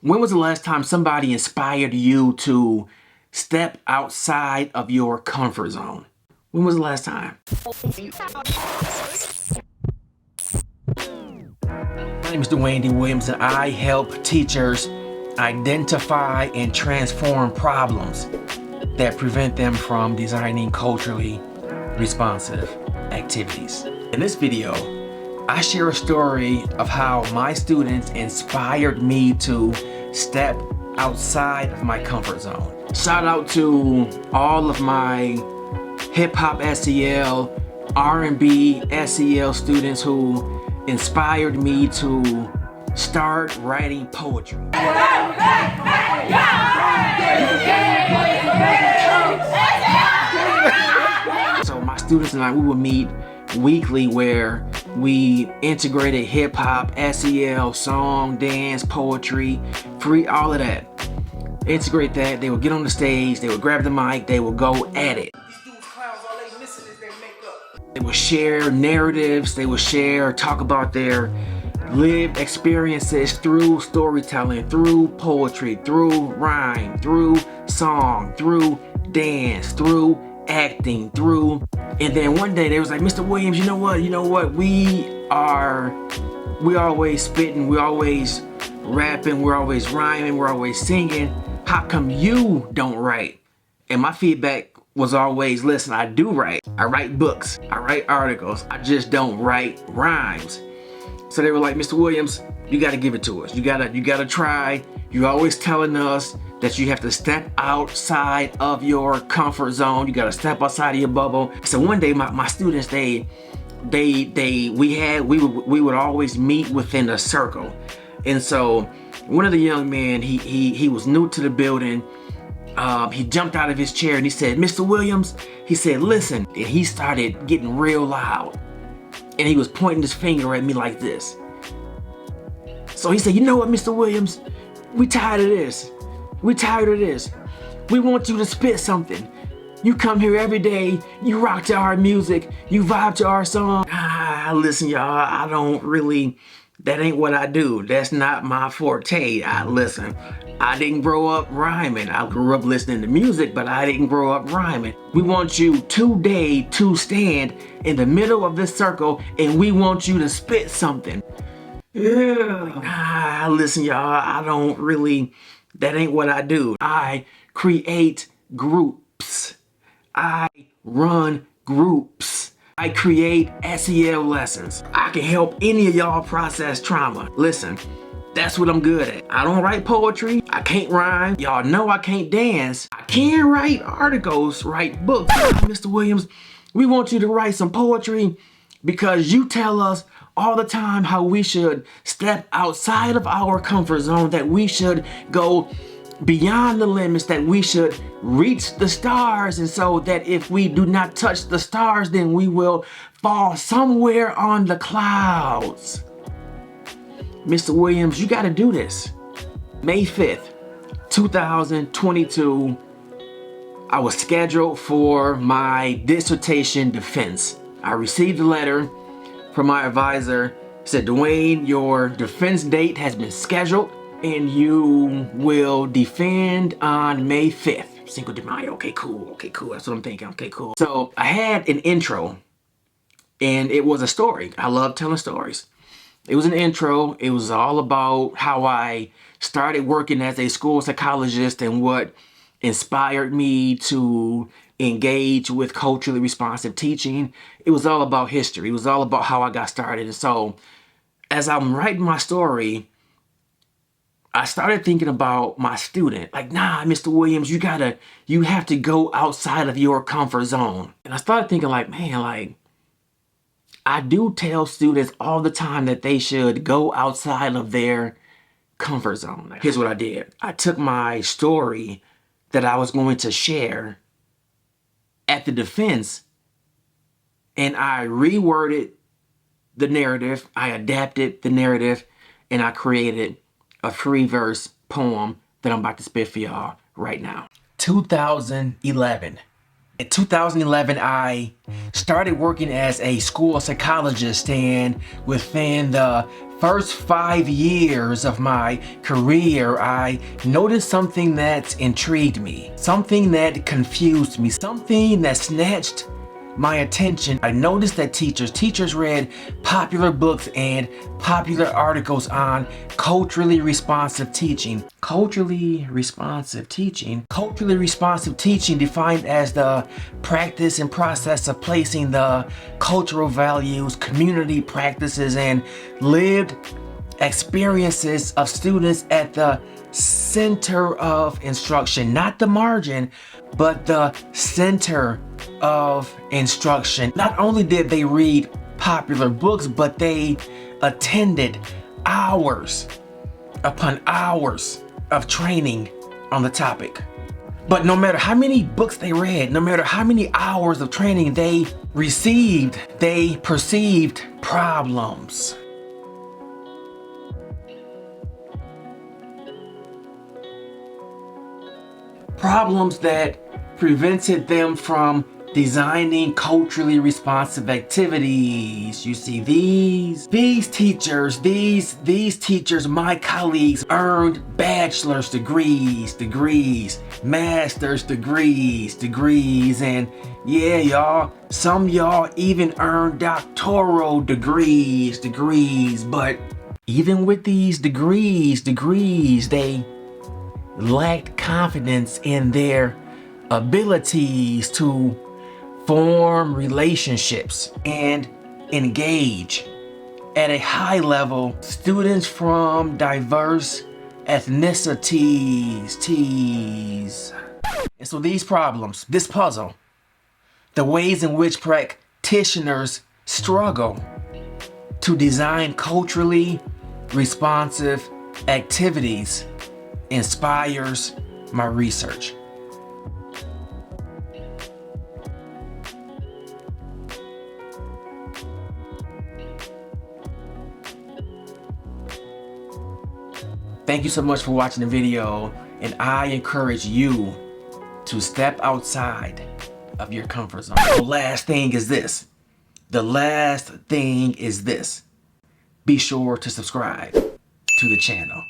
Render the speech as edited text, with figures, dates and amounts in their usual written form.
When was the last time somebody inspired you to step outside of your comfort zone? When was the last time? My name is Dwayne D. Williams, and I help teachers identify and transform problems that prevent them from designing culturally responsive activities. In this video, I share a story of how my students inspired me to step outside of my comfort zone. Shout out to all of my hip-hop SEL, R&B SEL students who inspired me to start writing poetry. So my students and I, we would meet weekly where we integrated hip-hop, SEL, song, dance, poetry, free, all of that. Integrate that. They would get on the stage, they would grab the mic, they would go at it. These dudes clowns, all they missing is their makeup. They would share narratives, they would talk about their lived experiences through storytelling, through poetry, through rhyme, through song, through dance, through acting, through. And then one day they was like, Mr. Williams, you know what, we always spitting, we always rapping, we're always rhyming, we're always singing. How come you don't write? And my feedback was always, listen, I do write. I write books, I write articles, I just don't write rhymes. So they were like, Mr. Williams, you gotta give it to us. You gotta try. You're always telling us that you have to step outside of your comfort zone. You gotta step outside of your bubble. So one day my students, we would always meet within a circle. And so one of the young men, he was new to the building. He jumped out of his chair and he said, Mr. Williams, he said, listen. And he started getting real loud. And he was pointing his finger at me like this. So he said, you know what, Mr. Williams? We tired of this. We tired of this. We want you to spit something. You come here every day, you rock to our music, you vibe to our song. Listen, y'all, that ain't what I do. That's not my forte. Listen, I didn't grow up rhyming. I grew up listening to music, but I didn't grow up rhyming. We want you today to stand in the middle of this circle and we want you to spit something. Yeah. Listen, y'all, that ain't what I do. I create groups. I run groups. I create SEL lessons. I can help any of y'all process trauma. Listen, that's what I'm good at. I don't write poetry. I can't rhyme. Y'all know I can't dance. I can write articles, write books. Mr. Williams, we want you to write some poetry because you tell us all the time how we should step outside of our comfort zone, that we should go beyond the limits, that we should reach the stars, and so that if we do not touch the stars, then we will fall somewhere on the clouds. Mr. Williams, you got to do this. May 5th, 2022, I was scheduled for my dissertation defense. I received a letter from my advisor. It said, Dwayne, your defense date has been scheduled and you will defend on May 5th. Cinco de Mayo. Okay, cool. That's what I'm thinking. Okay, cool. So I had an intro and it was a story. I love telling stories. It was an intro. It was all about how I started working as a school psychologist and what inspired me to engage with culturally responsive teaching. It was all about history. It was all about how I got started. And so as I'm writing my story, I started thinking about my student. Like, nah, Mr. Williams, you have to go outside of your comfort zone. And I started thinking like, man, like, I do tell students all the time that they should go outside of their comfort zone. Here's what I did. I took my story that I was going to share at the defense and I reworded the narrative, I adapted the narrative, and I created a free verse poem that I'm about to spit for y'all right now. 2011, In 2011, I started working as a school psychologist, and within the first 5 years of my career, I noticed something that intrigued me, something that confused me, something that snatched my attention. I noticed that teachers read popular books and popular articles on culturally responsive teaching. Culturally responsive teaching defined as the practice and process of placing the cultural values, community practices, and lived experiences of students at the center of instruction, not the margin, but the center of instruction. Not only did they read popular books, but they attended hours upon hours of training on the topic. But no matter how many books they read, no matter how many hours of training they received, they perceived problems. Problems that prevented them from designing culturally responsive activities. You see, these teachers, my colleagues, earned bachelor's degrees, master's degrees, and yeah, y'all, some y'all even earned doctoral degrees, but even with these degrees, they lacked confidence in their abilities to form relationships and engage at a high level students from diverse ethnicities. And so these problems, this puzzle, the ways in which practitioners struggle to design culturally responsive activities inspires my research. Thank you so much for watching the video, and I encourage you to step outside of your comfort zone. The last thing is this. Be sure to subscribe to the channel.